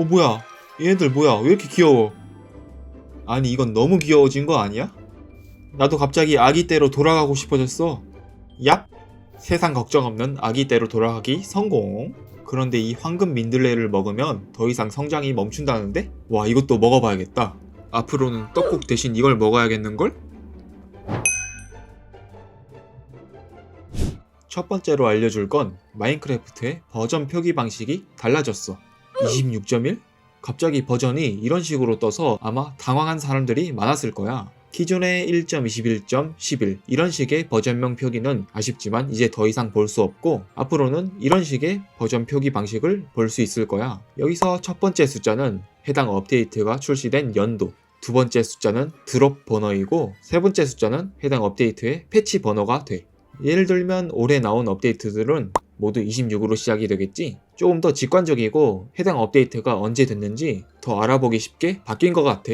뭐야, 얘네들 뭐야, 왜 이렇게 귀여워? 아니 이건 너무 귀여워진 거 아니야? 나도 갑자기 아기 때로 돌아가고 싶어졌어. 얍! 세상 걱정 없는 아기 때로 돌아가기 성공. 그런데 이 황금 민들레를 먹으면 더 이상 성장이 멈춘다는데? 와, 이것도 먹어봐야겠다. 앞으로는 떡국 대신 이걸 먹어야겠는걸? 첫 번째로 알려줄 건 마인크래프트의 버전 표기 방식이 달라졌어. 26.1? 갑자기 버전이 이런 식으로 떠서 아마 당황한 사람들이 많았을 거야. 기존의 1.21.11 이런 식의 버전명 표기는 아쉽지만 이제 더 이상 볼 수 없고, 앞으로는 이런 식의 버전 표기 방식을 볼 수 있을 거야. 여기서 첫 번째 숫자는 해당 업데이트가 출시된 연도, 두 번째 숫자는 드롭 번호이고, 세 번째 숫자는 해당 업데이트의 패치 번호가 돼. 예를 들면 올해 나온 업데이트들은 모두 26으로 시작이 되겠지? 조금 더 직관적이고 해당 업데이트가 언제 됐는지 더 알아보기 쉽게 바뀐 것 같아.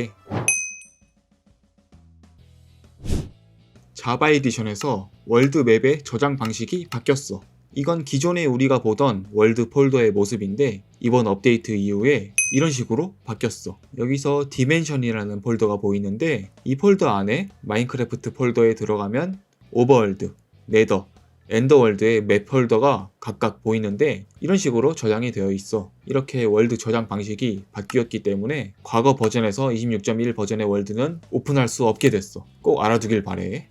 자바 에디션에서 월드 맵의 저장 방식이 바뀌었어. 이건 기존에 우리가 보던 월드 폴더의 모습인데 이번 업데이트 이후에 이런 식으로 바뀌었어. 여기서 디멘션이라는 폴더가 보이는데 이 폴더 안에 마인크래프트 폴더에 들어가면 오버월드, 네더, 엔더월드의 맵 폴더가 각각 보이는데 이런 식으로 저장이 되어 있어. 이렇게 월드 저장 방식이 바뀌었기 때문에 과거 버전에서 26.1 버전의 월드는 오픈할 수 없게 됐어. 꼭 알아두길 바래.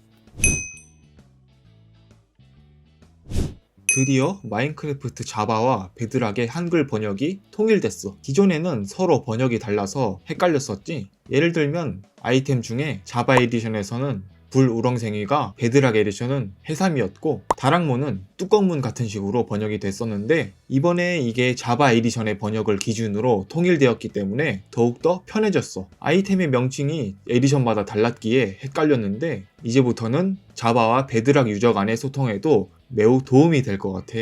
드디어 마인크래프트 자바와 베드락의 한글 번역이 통일됐어. 기존에는 서로 번역이 달라서 헷갈렸었지. 예를 들면 아이템 중에 자바 에디션에서는 불우렁생이가 베드락 에디션은 해삼이었고, 다락문은 뚜껑문 같은 식으로 번역이 됐었는데 이번에 이게 자바 에디션의 번역을 기준으로 통일되었기 때문에 더욱더 편해졌어. 아이템의 명칭이 에디션마다 달랐기에 헷갈렸는데 이제부터는 자바와 베드락 유저 간의 소통에도 매우 도움이 될 것 같아.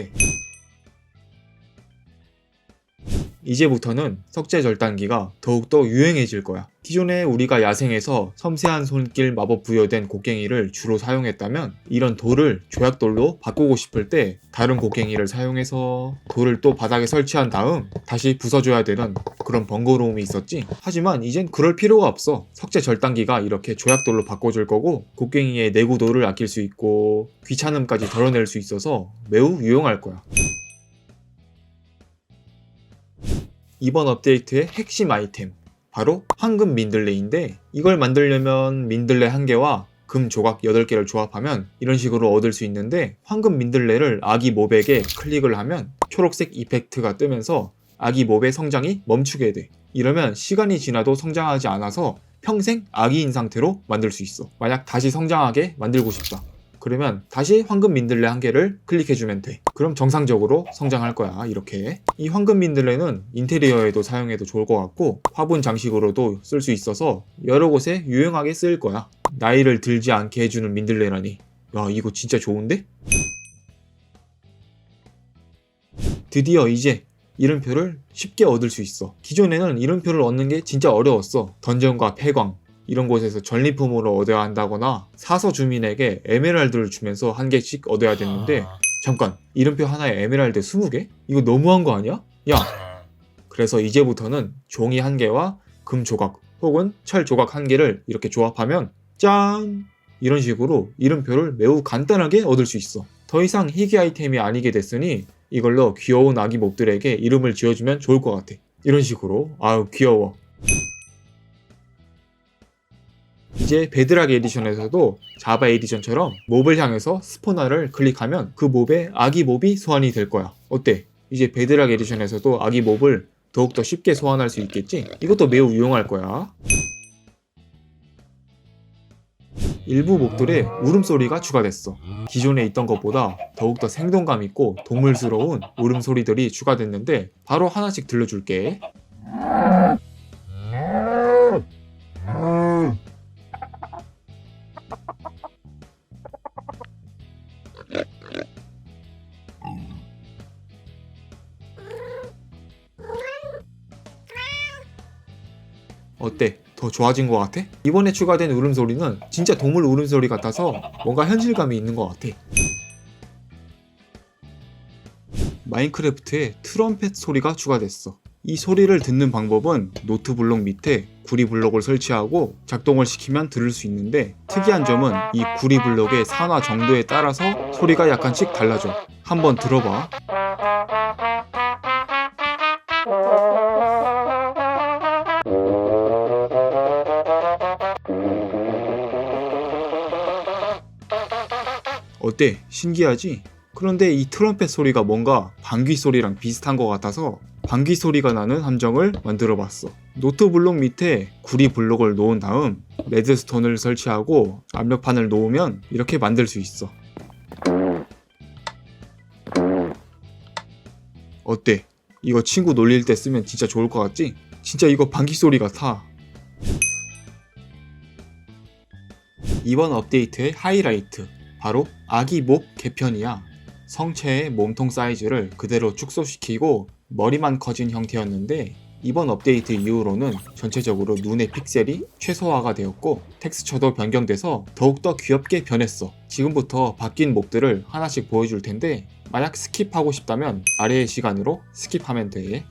이제부터는 석재 절단기가 더욱더 유행해질 거야. 기존에 우리가 야생에서 섬세한 손길 마법 부여된 곡괭이를 주로 사용했다면 이런 돌을 조약돌로 바꾸고 싶을 때 다른 곡괭이를 사용해서 돌을 또 바닥에 설치한 다음 다시 부숴줘야 되는 그런 번거로움이 있었지. 하지만 이젠 그럴 필요가 없어. 석재 절단기가 이렇게 조약돌로 바꿔줄 거고 곡괭이의 내구도를 아낄 수 있고 귀찮음까지 덜어낼 수 있어서 매우 유용할 거야. 이번 업데이트의 핵심 아이템, 바로 황금 민들레인데 이걸 만들려면 민들레 1개와 금 조각 8개를 조합하면 이런 식으로 얻을 수 있는데, 황금 민들레를 아기 몹에게 클릭을 하면 초록색 이펙트가 뜨면서 아기 몹의 성장이 멈추게 돼. 이러면 시간이 지나도 성장하지 않아서 평생 아기인 상태로 만들 수 있어. 만약 다시 성장하게 만들고 싶다, 그러면 다시 황금 민들레 1개를 클릭해주면 돼. 그럼 정상적으로 성장할 거야. 이렇게. 이 황금 민들레는 인테리어에도 사용해도 좋을 것 같고 화분 장식으로도 쓸 수 있어서 여러 곳에 유용하게 쓰일 거야. 나이를 들지 않게 해주는 민들레라니, 야, 이거 진짜 좋은데? 드디어 이제 이름표를 쉽게 얻을 수 있어. 기존에는 이름표를 얻는 게 진짜 어려웠어. 던전과 폐광 이런 곳에서 전리품으로 얻어야 한다거나 사서 주민에게 에메랄드를 주면서 1개씩 얻어야 됐는데, 잠깐, 이름표 하나에 에메랄드 20개? 이거 너무한 거 아니야? 야! 그래서 이제부터는 종이 1개와 금 조각 혹은 철 조각 1개를 이렇게 조합하면 짠! 이런 식으로 이름표를 매우 간단하게 얻을 수 있어. 더 이상 희귀 아이템이 아니게 됐으니 이걸로 귀여운 아기 몹들에게 이름을 지어주면 좋을 것 같아. 이런 식으로. 아유, 귀여워. 이제 베드락 에디션에서도 자바 에디션처럼 몹을 향해서 스포너를 클릭하면 그 몹에 아기 몹이 소환이 될 거야. 어때? 이제 베드락 에디션에서도 아기 몹을 더욱더 쉽게 소환할 수 있겠지? 이것도 매우 유용할 거야. 일부 몹들의 울음소리가 추가됐어. 기존에 있던 것보다 더욱더 생동감 있고 동물스러운 울음소리들이 추가됐는데 바로 하나씩 들려줄게. 어때? 더 좋아진 것 같아? 이번에 추가된 울음소리는 진짜 동물 울음소리 같아서 뭔가 현실감이 있는 것 같아. 마인크래프트에 트럼펫 소리가 추가됐어. 이 소리를 듣는 방법은 노트 블록 밑에 구리 블록을 설치하고 작동을 시키면 들을 수 있는데, 특이한 점은 이 구리 블록의 산화 정도에 따라서 소리가 약간씩 달라져. 한번 들어봐. 어때? 신기하지? 그런데 이 트럼펫 소리가 뭔가 방귀 소리랑 비슷한 것 같아서 방귀 소리가 나는 함정을 만들어 봤어. 노트 블록 밑에 구리 블록을 놓은 다음 레드스톤을 설치하고 압력판을 놓으면 이렇게 만들 수 있어. 어때? 이거 친구 놀릴 때 쓰면 진짜 좋을 것 같지? 진짜 이거 방귀 소리 같아. 이번 업데이트의 하이라이트, 바로 아기 목 개편이야. 성체의 몸통 사이즈를 그대로 축소시키고 머리만 커진 형태였는데, 이번 업데이트 이후로는 전체적으로 눈의 픽셀이 최소화가 되었고 텍스처도 변경돼서 더욱더 귀엽게 변했어. 지금부터 바뀐 몹들을 하나씩 보여줄 텐데, 만약 스킵하고 싶다면 아래의 시간으로 스킵하면 돼.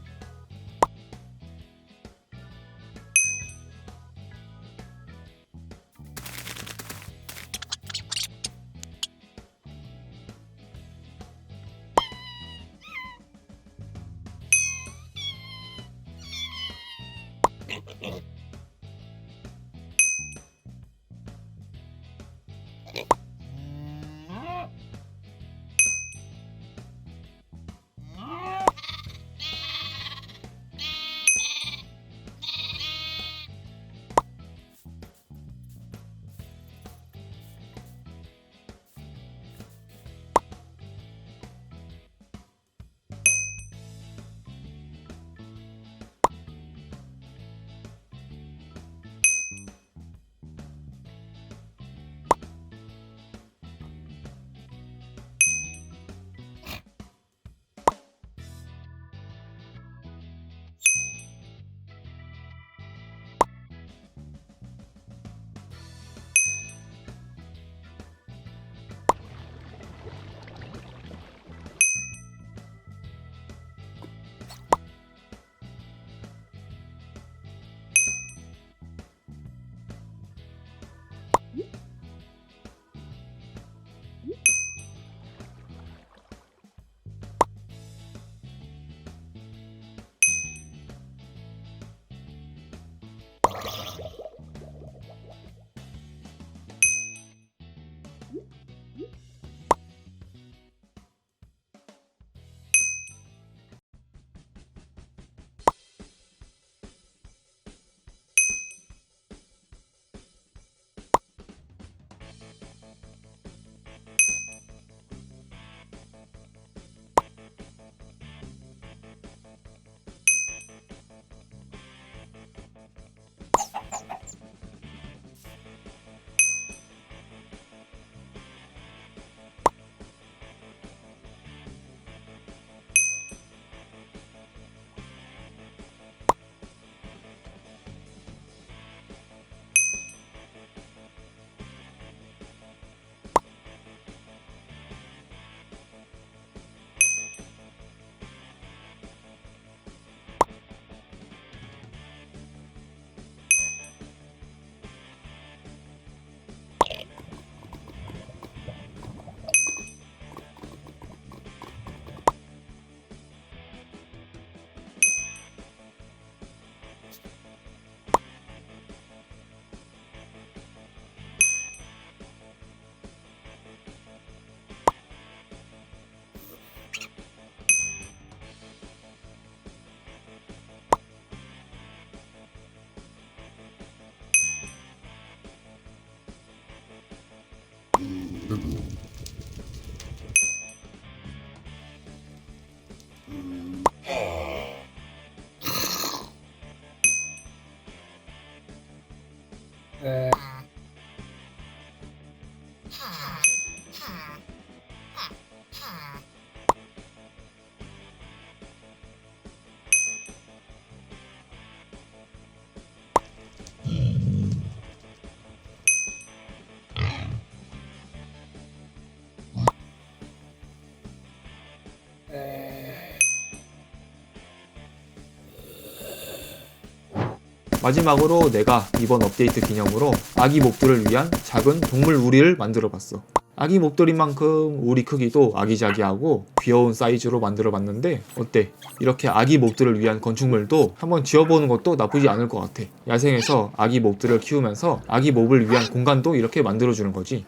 마지막으로 내가 이번 업데이트 기념으로 아기 몹들을 위한 작은 동물 우리를 만들어 봤어. 아기 몹들인 만큼 우리 크기도 아기자기하고 귀여운 사이즈로 만들어 봤는데 어때? 이렇게 아기 몹들을 위한 건축물도 한번 지어보는 것도 나쁘지 않을 것 같아. 야생에서 아기 몹들을 키우면서 아기 몹을 위한 공간도 이렇게 만들어주는 거지.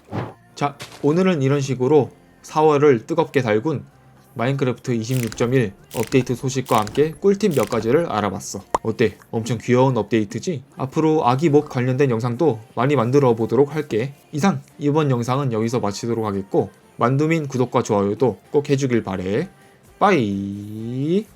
자, 오늘은 이런 식으로 4월을 뜨겁게 달군 마인크래프트 26.1 업데이트 소식과 함께 꿀팁 몇 가지를 알아봤어. 어때? 엄청 귀여운 업데이트지? 앞으로 아기 몹 관련된 영상도 많이 만들어 보도록 할게. 이상 이번 영상은 여기서 마치도록 하겠고 만두민 구독과 좋아요도 꼭 해주길 바래. 빠이.